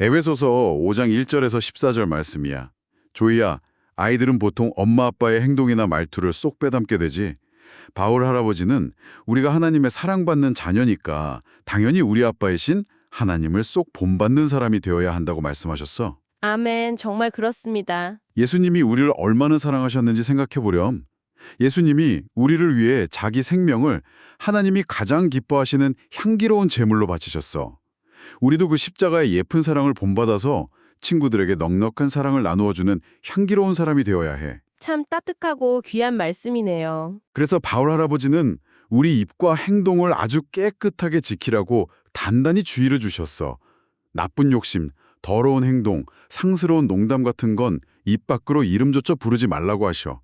에베소서 5장 1절에서 14절 말씀이야. 조이야, 아이들은 보통 엄마 아빠의 행동이나 말투를 쏙 빼닮게 되지. 바울 할아버지는 우리가 하나님의 사랑받는 자녀니까 당연히 우리 아빠이신 하나님을 쏙 본받는 사람이 되어야 한다고 말씀하셨어. 아멘, 정말 그렇습니다. 예수님이 우리를 얼마나 사랑하셨는지 생각해 보렴. 예수님이 우리를 위해 자기 생명을 하나님이 가장 기뻐하시는 향기로운 제물로 바치셨어. 우리도 그 십자가의 예쁜 사랑을 본받아서 친구들에게 넉넉한 사랑을 나누어주는 향기로운 사람이 되어야 해. 참 따뜻하고 귀한 말씀이네요. 그래서 바울 할아버지는 우리 입과 행동을 아주 깨끗하게 지키라고 단단히 주의를 주셨어. 나쁜 욕심, 더러운 행동, 상스러운 농담 같은 건 입 밖으로 이름조차 부르지 말라고 하셔.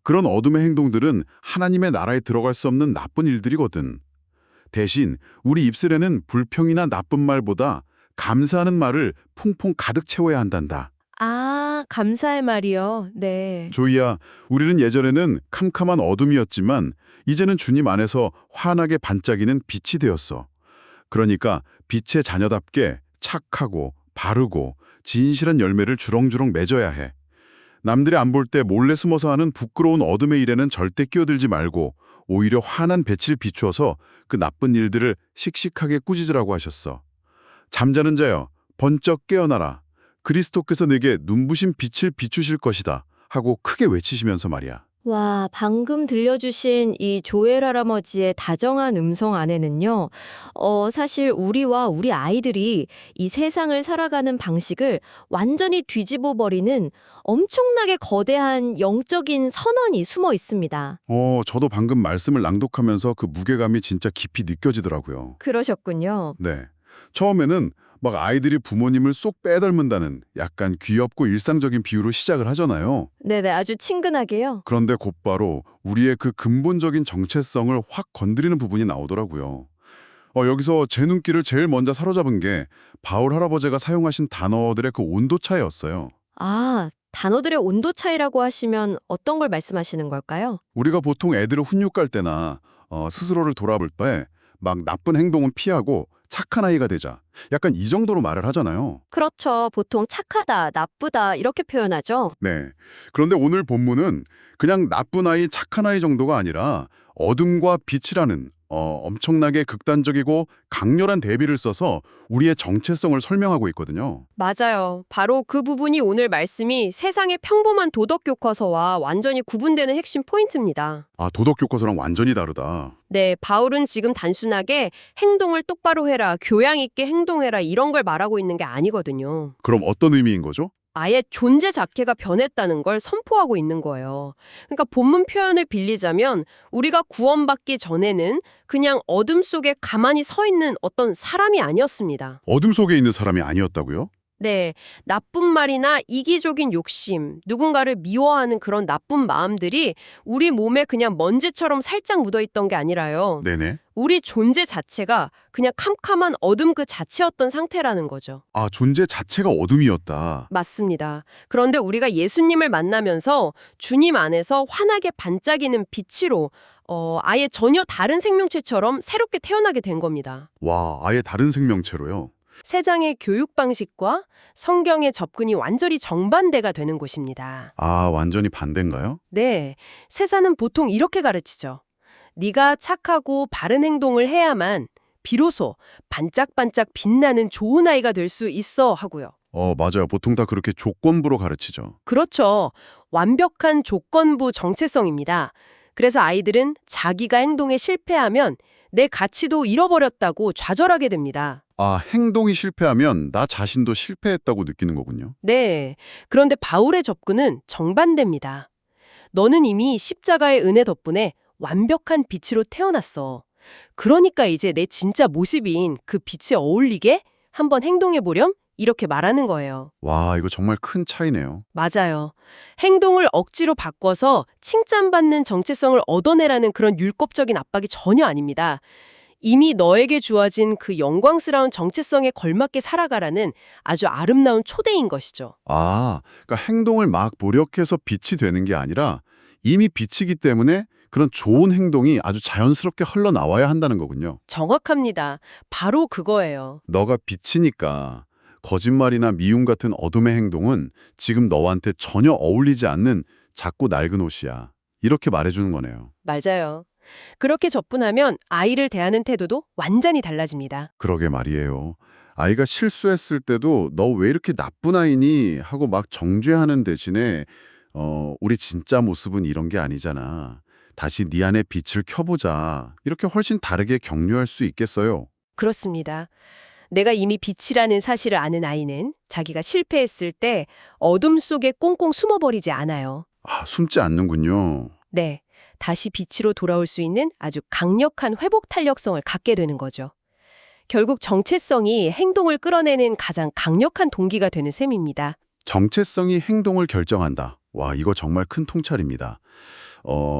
그런 어둠의 행동들은 하나님의 나라에 들어갈 수 없는 나쁜 일들이거든. 대신 우리 입술에는 불평이나 나쁜 말보다 감사하는 말을 풍풍 가득 채워야 한단다. 아, 감사의 말이요. 네. 조이야, 우리는 예전에는 캄캄한 어둠이었지만 이제는 주님 안에서 환하게 반짝이는 빛이 되었어. 그러니까 빛의 자녀답게 착하고 바르고 진실한 열매를 주렁주렁 맺어야 해. 남들이 안 볼 때 몰래 숨어서 하는 부끄러운 어둠의 일에는 절대 끼어들지 말고 오히려 환한 빛을 비추어서 그 나쁜 일들을 씩씩하게 꾸짖으라고 하셨어. 잠자는 자여, 번쩍 깨어나라. 그리스도께서 내게 눈부신 빛을 비추실 것이다 하고 크게 외치시면서 말이야. 와, 방금 들려주신 이 조엘 할아버지의 다정한 음성 안에는요, 사실 우리와 우리 아이들이 이 세상을 살아가는 방식을 완전히 뒤집어 버리는 엄청나게 거대한 영적인 선언이 숨어 있습니다. 저도 방금 말씀을 낭독하면서 그 무게감이 진짜 깊이 느껴지더라고요. 그러셨군요. 네. 처음에는 막 아이들이 부모님을 쏙 빼닮는다는 약간 귀엽고 일상적인 비유로 시작을 하잖아요. 네네, 아주 친근하게요. 그런데 곧바로 우리의 그 근본적인 정체성을 확 건드리는 부분이 나오더라고요. 여기서 제 눈길을 제일 먼저 사로잡은 게 바울 할아버지가 사용하신 단어들의 그 온도 차이였어요. 아, 단어들의 온도 차이라고 하시면 어떤 걸 말씀하시는 걸까요? 우리가 보통 애들을 훈육할 때나 스스로를 돌아볼 때 막 나쁜 행동은 피하고 착한 아이가 되자. 약간 이 정도로 말을 하잖아요. 그렇죠. 보통 착하다, 나쁘다 이렇게 표현하죠. 네. 그런데 오늘 본문은 그냥 나쁜 아이, 착한 아이 정도가 아니라 어둠과 빛이라는 엄청나게 극단적이고 강렬한 대비를 써서 우리의 정체성을 설명하고 있거든요. 맞아요. 바로 그 부분이 오늘 말씀이 세상의 평범한 도덕 교과서와 완전히 구분되는 핵심 포인트입니다. 아, 도덕 교과서랑 완전히 다르다. 네, 바울은 지금 단순하게 행동을 똑바로 해라, 교양 있게 행동해라 이런 걸 말하고 있는 게 아니거든요. 그럼 어떤 의미인 거죠? 아예 존재 자체가 변했다는 걸 선포하고 있는 거예요. 그러니까 본문 표현을 빌리자면 우리가 구원받기 전에는 그냥 어둠 속에 가만히 서 있는 어떤 사람이 아니었습니다. 어둠 속에 있는 사람이 아니었다고요? 네, 나쁜 말이나 이기적인 욕심, 누군가를 미워하는 그런 나쁜 마음들이 우리 몸에 그냥 먼지처럼 살짝 묻어있던 게 아니라요. 네네. 우리 존재 자체가 그냥 캄캄한 어둠 그 자체였던 상태라는 거죠. 아, 존재 자체가 어둠이었다. 맞습니다. 그런데 우리가 예수님을 만나면서 주님 안에서 환하게 반짝이는 빛으로 아예 전혀 다른 생명체처럼 새롭게 태어나게 된 겁니다. 와, 아예 다른 생명체로요. 세상의 교육 방식과 성경의 접근이 완전히 정반대가 되는 곳입니다. 아, 완전히 반대인가요? 네, 세상은 보통 이렇게 가르치죠. 네가 착하고 바른 행동을 해야만 비로소 반짝반짝 빛나는 좋은 아이가 될 수 있어 하고요. 맞아요. 보통 다 그렇게 조건부로 가르치죠. 그렇죠. 완벽한 조건부 정체성입니다. 그래서 아이들은 자기가 행동에 실패하면 내 가치도 잃어버렸다고 좌절하게 됩니다. 아, 행동이 실패하면 나 자신도 실패했다고 느끼는 거군요. 네. 그런데 바울의 접근은 정반대입니다. 너는 이미 십자가의 은혜 덕분에 완벽한 빛으로 태어났어. 그러니까 이제 내 진짜 모습인 그 빛에 어울리게 한번 행동해보렴? 이렇게 말하는 거예요. 와, 이거 정말 큰 차이네요. 맞아요. 행동을 억지로 바꿔서 칭찬받는 정체성을 얻어내라는 그런 율법적인 압박이 전혀 아닙니다. 이미 너에게 주어진 그 영광스러운 정체성에 걸맞게 살아가라는 아주 아름다운 초대인 것이죠. 아, 그러니까 행동을 막 노력해서 빛이 되는 게 아니라 이미 빛이기 때문에 그런 좋은 행동이 아주 자연스럽게 흘러나와야 한다는 거군요. 정확합니다. 바로 그거예요. 너가 빛이니까 거짓말이나 미움 같은 어둠의 행동은 지금 너한테 전혀 어울리지 않는 작고 낡은 옷이야. 이렇게 말해주는 거네요. 맞아요. 그렇게 접근하면 아이를 대하는 태도도 완전히 달라집니다. 그러게 말이에요. 아이가 실수했을 때도 너 왜 이렇게 나쁜 아이니? 하고 막 정죄하는 대신에 우리 진짜 모습은 이런 게 아니잖아. 다시 네 안에 빛을 켜보자. 이렇게 훨씬 다르게 격려할 수 있겠어요. 그렇습니다. 내가 이미 빛이라는 사실을 아는 아이는 자기가 실패했을 때 어둠 속에 꽁꽁 숨어버리지 않아요. 아, 숨지 않는군요. 네, 다시 빛으로 돌아올 수 있는 아주 강력한 회복 탄력성을 갖게 되는 거죠. 결국 정체성이 행동을 끌어내는 가장 강력한 동기가 되는 셈입니다. 정체성이 행동을 결정한다. 와, 이거 정말 큰 통찰입니다.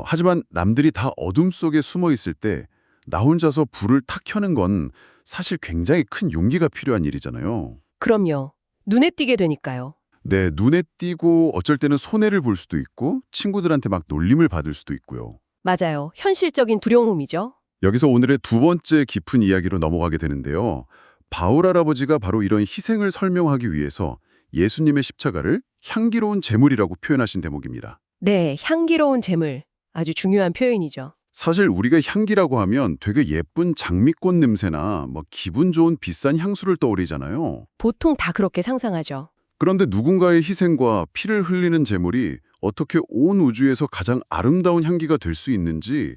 하지만 남들이 다 어둠 속에 숨어 있을 때 나 혼자서 불을 탁 켜는 건 사실 굉장히 큰 용기가 필요한 일이잖아요. 그럼요. 눈에 띄게 되니까요. 네, 눈에 띄고 어쩔 때는 손해를 볼 수도 있고 친구들한테 막 놀림을 받을 수도 있고요. 맞아요. 현실적인 두려움이죠. 여기서 오늘의 두 번째 깊은 이야기로 넘어가게 되는데요. 바울 할아버지가 바로 이런 희생을 설명하기 위해서 예수님의 십자가를 향기로운 제물이라고 표현하신 대목입니다. 네, 향기로운 제물. 아주 중요한 표현이죠. 사실 우리가 향기라고 하면 되게 예쁜 장미꽃 냄새나 기분 좋은 비싼 향수를 떠올리잖아요. 보통 다 그렇게 상상하죠. 그런데 누군가의 희생과 피를 흘리는 제물이 어떻게 온 우주에서 가장 아름다운 향기가 될 수 있는지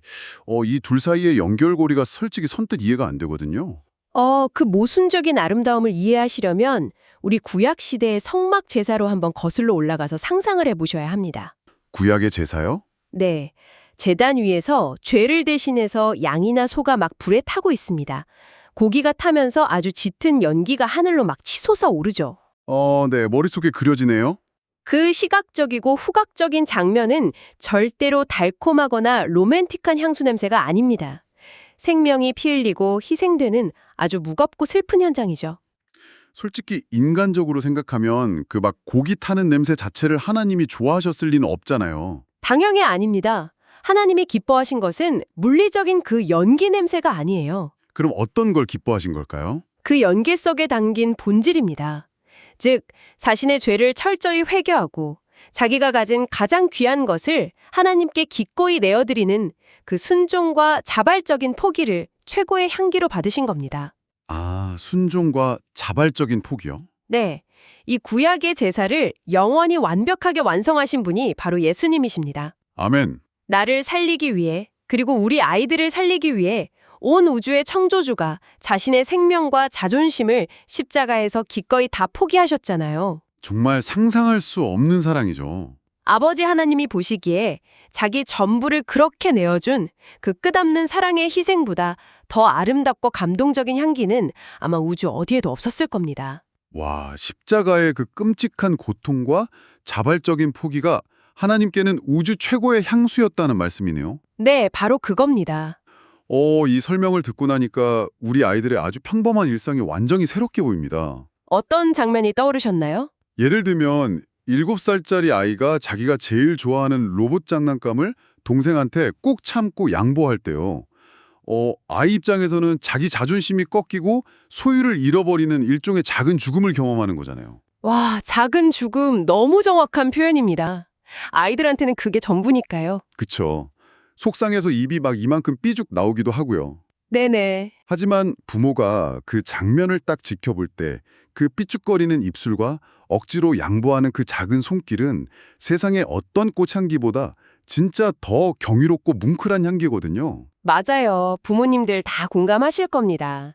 이 둘 사이의 연결고리가 솔직히 선뜻 이해가 안 되거든요. 그 모순적인 아름다움을 이해하시려면 우리 구약 시대의 성막 제사로 한번 거슬러 올라가서 상상을 해보셔야 합니다. 구약의 제사요? 네, 제단 위에서 죄를 대신해서 양이나 소가 막 불에 타고 있습니다. 고기가 타면서 아주 짙은 연기가 하늘로 막 치솟아 오르죠. 네, 머릿속에 그려지네요. 그 시각적이고 후각적인 장면은 절대로 달콤하거나 로맨틱한 향수 냄새가 아닙니다. 생명이 피 흘리고 희생되는 아주 무겁고 슬픈 현장이죠. 솔직히 인간적으로 생각하면 그 고기 타는 냄새 자체를 하나님이 좋아하셨을 리는 없잖아요. 당연히 아닙니다. 하나님이 기뻐하신 것은 물리적인 그 연기 냄새가 아니에요. 그럼 어떤 걸 기뻐하신 걸까요? 그 연기 속에 담긴 본질입니다. 즉, 자신의 죄를 철저히 회개하고 자기가 가진 가장 귀한 것을 하나님께 기꺼이 내어드리는 그 순종과 자발적인 포기를 최고의 향기로 받으신 겁니다. 아, 순종과 자발적인 포기요? 네, 이 구약의 제사를 영원히 완벽하게 완성하신 분이 바로 예수님이십니다. 아멘. 나를 살리기 위해, 그리고 우리 아이들을 살리기 위해 온 우주의 창조주가 자신의 생명과 자존심을 십자가에서 기꺼이 다 포기하셨잖아요. 정말 상상할 수 없는 사랑이죠. 아버지 하나님이 보시기에 자기 전부를 그렇게 내어준 그 끝없는 사랑의 희생보다 더 아름답고 감동적인 향기는 아마 우주 어디에도 없었을 겁니다. 와, 십자가의 그 끔찍한 고통과 자발적인 포기가 하나님께는 우주 최고의 향수였다는 말씀이네요. 네, 바로 그겁니다. 이 설명을 듣고 나니까 우리 아이들의 아주 평범한 일상이 완전히 새롭게 보입니다. 어떤 장면이 떠오르셨나요? 예를 들면 7살짜리 아이가 자기가 제일 좋아하는 로봇 장난감을 동생한테 꾹 참고 양보할 때요. 아이 입장에서는 자기 자존심이 꺾이고 소유를 잃어버리는 일종의 작은 죽음을 경험하는 거잖아요. 와, 작은 죽음 너무 정확한 표현입니다. 아이들한테는 그게 전부니까요. 그쵸. 속상해서 입이 이만큼 삐죽 나오기도 하고요. 네네. 하지만 부모가 그 장면을 딱 지켜볼 때 그 삐죽거리는 입술과 억지로 양보하는 그 작은 손길은 세상의 어떤 꽃향기보다 진짜 더 경이롭고 뭉클한 향기거든요. 맞아요. 부모님들 다 공감하실 겁니다.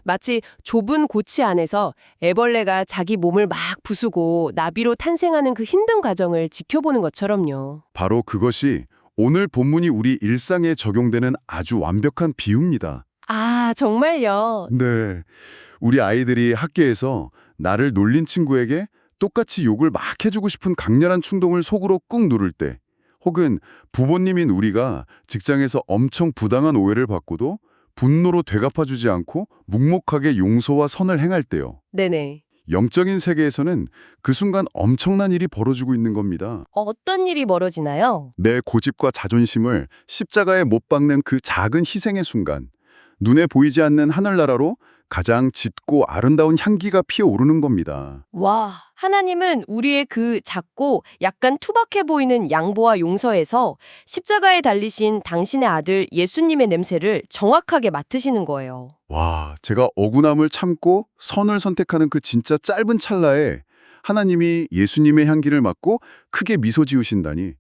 마치 좁은 고치 안에서 애벌레가 자기 몸을 막 부수고 나비로 탄생하는 그 힘든 과정을 지켜보는 것처럼요. 바로 그것이 오늘 본문이 우리 일상에 적용되는 아주 완벽한 비유입니다. 아, 정말요? 네. 우리 아이들이 학교에서 나를 놀린 친구에게 똑같이 욕을 막 해주고 싶은 강렬한 충동을 속으로 꾹 누를 때, 혹은 부모님인 우리가 직장에서 엄청 부당한 오해를 받고도 분노로 되갚아주지 않고 묵묵하게 용서와 선을 행할 때요. 네네. 영적인 세계에서는 그 순간 엄청난 일이 벌어지고 있는 겁니다. 어떤 일이 벌어지나요? 내 고집과 자존심을 십자가에 못 박는 그 작은 희생의 순간, 눈에 보이지 않는 하늘나라로 가장 짙고 아름다운 향기가 피어오르는 겁니다. 와, 하나님은 우리의 그 작고 약간 투박해 보이는 양보와 용서에서 십자가에 달리신 당신의 아들 예수님의 냄새를 정확하게 맡으시는 거예요. 와, 제가 억울함을 참고 선을 선택하는 그 진짜 짧은 찰나에 하나님이 예수님의 향기를 맡고 크게 미소 지으신다니,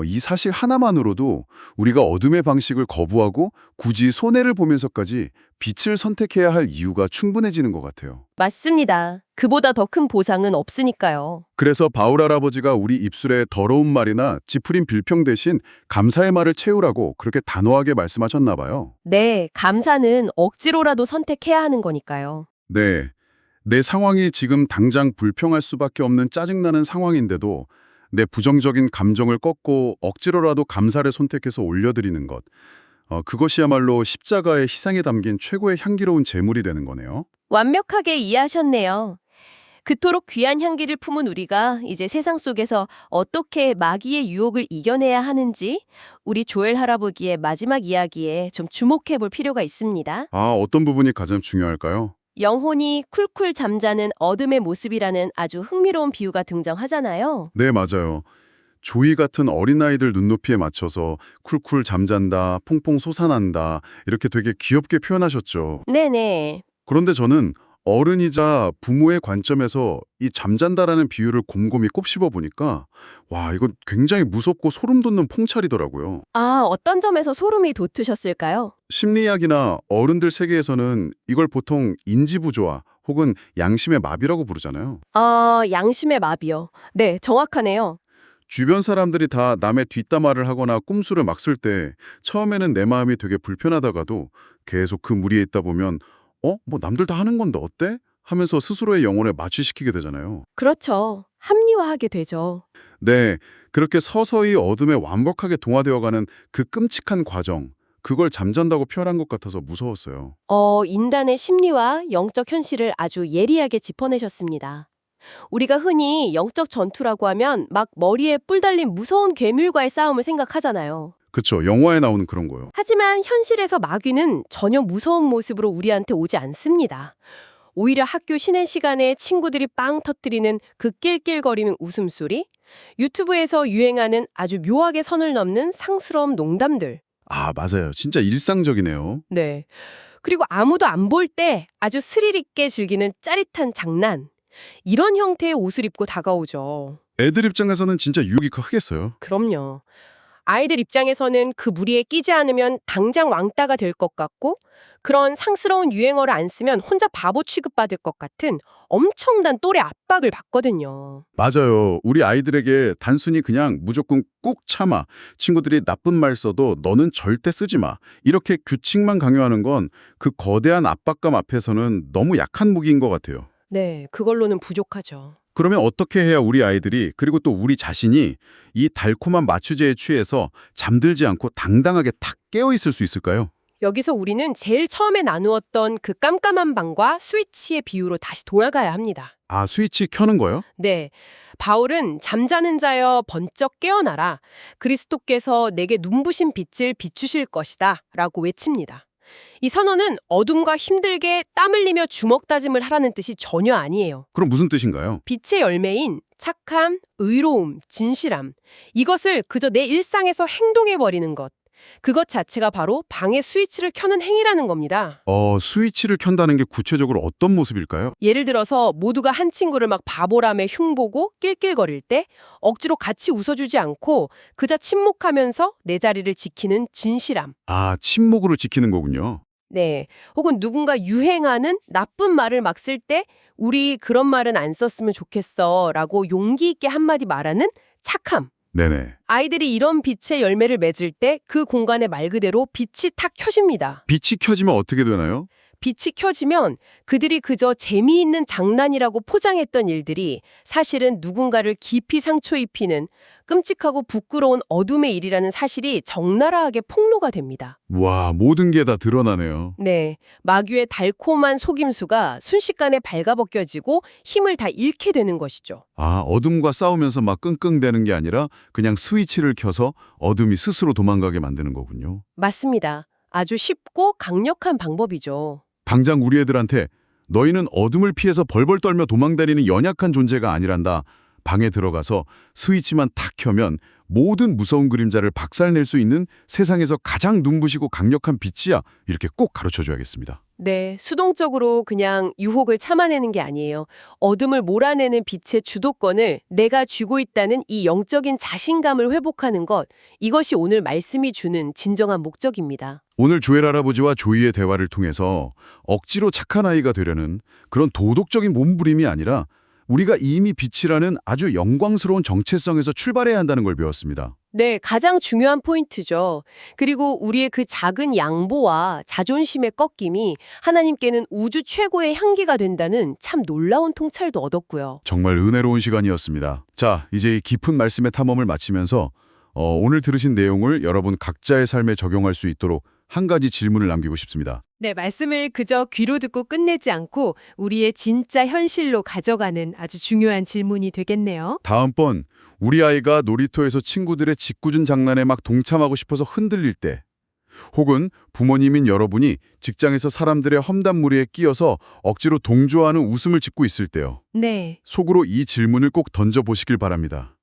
이 사실 하나만으로도 우리가 어둠의 방식을 거부하고 굳이 손해를 보면서까지 빛을 선택해야 할 이유가 충분해지는 것 같아요. 맞습니다. 그보다 더 큰 보상은 없으니까요. 그래서 바울 할아버지가 우리 입술에 더러운 말이나 찌푸린 빌평 대신 감사의 말을 채우라고 그렇게 단호하게 말씀하셨나 봐요. 네, 감사는 억지로라도 선택해야 하는 거니까요. 네, 내 상황이 지금 당장 불평할 수밖에 없는 짜증나는 상황인데도 내 부정적인 감정을 꺾고 억지로라도 감사를 선택해서 올려드리는 것. 그것이야말로 십자가의 희생에 담긴 최고의 향기로운 제물이 되는 거네요. 완벽하게 이해하셨네요. 그토록 귀한 향기를 품은 우리가 이제 세상 속에서 어떻게 마귀의 유혹을 이겨내야 하는지 우리 조엘 할아버지의 마지막 이야기에 좀 주목해 볼 필요가 있습니다. 아, 어떤 부분이 가장 중요할까요? 영혼이 쿨쿨 잠자는 어둠의 모습이라는 아주 흥미로운 비유가 등장하잖아요. 네, 맞아요. 조이 같은 어린아이들 눈높이에 맞춰서 쿨쿨 잠잔다, 퐁퐁 솟아난다, 이렇게 되게 귀엽게 표현하셨죠. 네네. 그런데 저는 어른이자 부모의 관점에서 이 잠잔다라는 비유를 곰곰이 곱씹어 보니까 와, 이건 굉장히 무섭고 소름 돋는 통찰이더라고요. 아, 어떤 점에서 소름이 돋으셨을까요? 심리학이나 어른들 세계에서는 이걸 보통 인지부조화 혹은 양심의 마비라고 부르잖아요. 아, 양심의 마비요. 네, 정확하네요. 주변 사람들이 다 남의 뒷담화를 하거나 꼼수를 막 쓸 때 처음에는 내 마음이 되게 불편하다가도 계속 그 무리에 있다 보면 뭐 남들 다 하는 건데 어때? 하면서 스스로의 영혼을 마취시키게 되잖아요. 그렇죠. 합리화하게 되죠. 네, 그렇게 서서히 어둠에 완벽하게 동화되어가는 그 끔찍한 과정, 그걸 잠잔다고 표현한 것 같아서 무서웠어요. 인간의 심리와 영적 현실을 아주 예리하게 짚어내셨습니다. 우리가 흔히 영적 전투라고 하면 막 머리에 뿔 달린 무서운 괴물과의 싸움을 생각하잖아요. 그쵸, 영화에 나오는 그런 거요. 하지만 현실에서 마귀는 전혀 무서운 모습으로 우리한테 오지 않습니다. 오히려 학교 쉬는 시간에 친구들이 빵 터뜨리는 그 낄낄거리는 웃음소리, 유튜브에서 유행하는 아주 묘하게 선을 넘는 상스러운 농담들. 아, 맞아요. 진짜 일상적이네요. 네. 그리고 아무도 안 볼 때 아주 스릴 있게 즐기는 짜릿한 장난. 이런 형태의 옷을 입고 다가오죠. 애들 입장에서는 진짜 유혹이 크겠어요. 그럼요. 아이들 입장에서는 그 무리에 끼지 않으면 당장 왕따가 될 것 같고 그런 상스러운 유행어를 안 쓰면 혼자 바보 취급받을 것 같은 엄청난 또래 압박을 받거든요. 맞아요. 우리 아이들에게 단순히 그냥 무조건 꾹 참아. 친구들이 나쁜 말 써도 너는 절대 쓰지 마. 이렇게 규칙만 강요하는 건 그 거대한 압박감 앞에서는 너무 약한 무기인 것 같아요. 네, 그걸로는 부족하죠. 그러면 어떻게 해야 우리 아이들이 그리고 또 우리 자신이 이 달콤한 마취제에 취해서 잠들지 않고 당당하게 탁 깨어 있을 수 있을까요? 여기서 우리는 제일 처음에 나누었던 그 깜깜한 방과 스위치의 비유로 다시 돌아가야 합니다. 아, 스위치 켜는 거요? 네, 바울은 잠자는 자여 번쩍 깨어나라. 그리스도께서 내게 눈부신 빛을 비추실 것이다 라고 외칩니다. 이 선언은 어둠과 힘들게 땀 흘리며 주먹 다짐을 하라는 뜻이 전혀 아니에요. 그럼 무슨 뜻인가요? 빛의 열매인 착함, 의로움, 진실함. 이것을 그저 내 일상에서 행동해버리는 것. 그것 자체가 바로 방의 스위치를 켜는 행위라는 겁니다. 스위치를 켠다는 게 구체적으로 어떤 모습일까요? 예를 들어서 모두가 한 친구를 막 바보라며 흉보고 낄낄거릴 때 억지로 같이 웃어주지 않고 그저 침묵하면서 내 자리를 지키는 진실함. 아, 침묵으로 지키는 거군요. 네. 혹은 누군가 유행하는 나쁜 말을 막 쓸 때 우리 그런 말은 안 썼으면 좋겠어 라고 용기 있게 한마디 말하는 착함. 네네. 아이들이 이런 빛의 열매를 맺을 때 그 공간에 말 그대로 빛이 탁 켜집니다. 빛이 켜지면 어떻게 되나요? 빛이 켜지면 그들이 그저 재미있는 장난이라고 포장했던 일들이 사실은 누군가를 깊이 상처 입히는 끔찍하고 부끄러운 어둠의 일이라는 사실이 적나라하게 폭로가 됩니다. 와, 모든 게 다 드러나네요. 네, 마귀의 달콤한 속임수가 순식간에 발가벗겨지고 힘을 다 잃게 되는 것이죠. 아, 어둠과 싸우면서 막 끙끙대는 게 아니라 그냥 스위치를 켜서 어둠이 스스로 도망가게 만드는 거군요. 맞습니다. 아주 쉽고 강력한 방법이죠. 당장 우리 애들한테 너희는 어둠을 피해서 벌벌 떨며 도망다니는 연약한 존재가 아니란다. 방에 들어가서 스위치만 탁 켜면 모든 무서운 그림자를 박살낼 수 있는 세상에서 가장 눈부시고 강력한 빛이야. 이렇게 꼭 가르쳐줘야겠습니다. 네, 수동적으로 그냥 유혹을 참아내는 게 아니에요. 어둠을 몰아내는 빛의 주도권을 내가 쥐고 있다는 이 영적인 자신감을 회복하는 것, 이것이 오늘 말씀이 주는 진정한 목적입니다. 오늘 조엘 할아버지와 조이의 대화를 통해서 억지로 착한 아이가 되려는 그런 도덕적인 몸부림이 아니라 우리가 이미 빛이라는 아주 영광스러운 정체성에서 출발해야 한다는 걸 배웠습니다. 네, 가장 중요한 포인트죠. 그리고 우리의 그 작은 양보와 자존심의 꺾임이 하나님께는 우주 최고의 향기가 된다는 참 놀라운 통찰도 얻었고요. 정말 은혜로운 시간이었습니다. 자, 이제 이 깊은 말씀의 탐험을 마치면서 오늘 들으신 내용을 여러분 각자의 삶에 적용할 수 있도록 한 가지 질문을 남기고 싶습니다. 네, 말씀을 그저 귀로 듣고 끝내지 않고 우리의 진짜 현실로 가져가는 아주 중요한 질문이 되겠네요. 다음번 우리 아이가 놀이터에서 친구들의 짓궂은 장난에 막 동참하고 싶어서 흔들릴 때, 혹은 부모님인 여러분이 직장에서 사람들의 험담무리에 끼어서 억지로 동조하는 웃음을 짓고 있을 때요. 네. 속으로 이 질문을 꼭 던져보시길 바랍니다.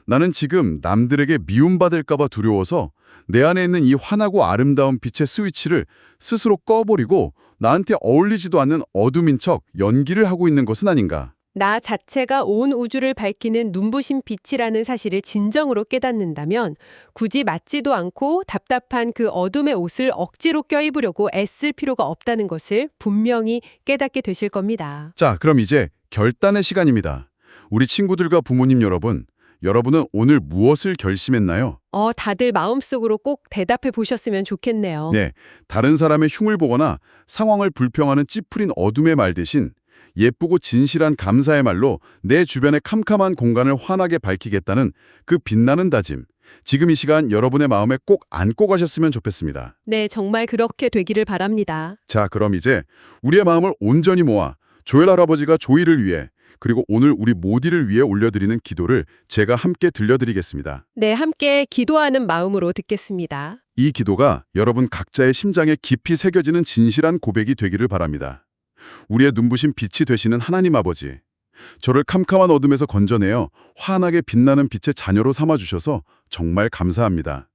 나는 지금 남들에게 미움받을까 봐 두려워서 내 안에 있는 이 환하고 아름다운 빛의 스위치를 스스로 꺼버리고 나한테 어울리지도 않는 어둠인 척 연기를 하고 있는 것은 아닌가? 나 자체가 온 우주를 밝히는 눈부신 빛이라는 사실을 진정으로 깨닫는다면 굳이 맞지도 않고 답답한 그 어둠의 옷을 억지로 껴입으려고 애쓸 필요가 없다는 것을 분명히 깨닫게 되실 겁니다. 자, 그럼 이제 결단의 시간입니다. 우리 친구들과 부모님 여러분, 여러분은 오늘 무엇을 결심했나요? 다들 마음속으로 꼭 대답해 보셨으면 좋겠네요. 네, 다른 사람의 흉을 보거나 상황을 불평하는 찌푸린 어둠의 말 대신 예쁘고 진실한 감사의 말로 내 주변의 캄캄한 공간을 환하게 밝히겠다는 그 빛나는 다짐, 지금 이 시간 여러분의 마음에 꼭 안고 가셨으면 좋겠습니다. 네, 정말 그렇게 되기를 바랍니다. 자, 그럼 이제 우리의 마음을 온전히 모아 조엘 할아버지가 조이를 위해, 그리고 오늘 우리 모디를 위해 올려드리는 기도를 제가 함께 들려드리겠습니다. 네, 함께 기도하는 마음으로 듣겠습니다. 이 기도가 여러분 각자의 심장에 깊이 새겨지는 진실한 고백이 되기를 바랍니다. 우리의 눈부신 빛이 되시는 하나님 아버지, 저를 캄캄한 어둠에서 건져내어 환하게 빛나는 빛의 자녀로 삼아주셔서 정말 감사합니다.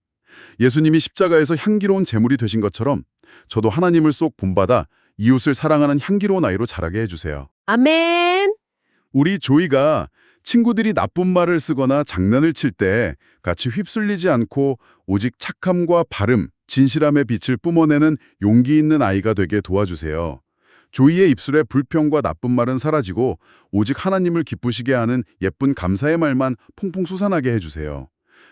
예수님이 십자가에서 향기로운 제물이 되신 것처럼 저도 하나님을 쏙 본받아 이웃을 사랑하는 향기로운 아이로 자라게 해주세요. 아멘! 우리 조이가 친구들이 나쁜 말을 쓰거나 장난을 칠 때 같이 휩쓸리지 않고 오직 착함과 바름, 진실함의 빛을 뿜어내는 용기 있는 아이가 되게 도와주세요. 조이의 입술에 불평과 나쁜 말은 사라지고 오직 하나님을 기쁘시게 하는 예쁜 감사의 말만 퐁퐁 솟아나게 해주세요.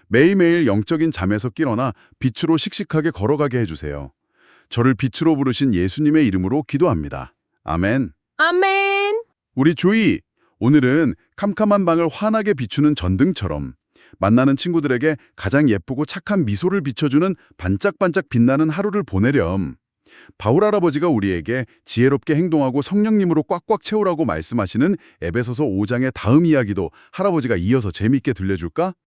매일매일 영적인 잠에서 깨어나 빛으로 씩씩하게 걸어가게 해주세요. 저를 빛으로 부르신 예수님의 이름으로 기도합니다. 아멘. 아멘! 우리 조이, 오늘은 캄캄한 방을 환하게 비추는 전등처럼 만나는 친구들에게 가장 예쁘고 착한 미소를 비춰주는 반짝반짝 빛나는 하루를 보내렴. 바울 할아버지가 우리에게 지혜롭게 행동하고 성령님으로 꽉꽉 채우라고 말씀하시는 에베소서 5장의 다음 이야기도 할아버지가 이어서 재미있게 들려줄까?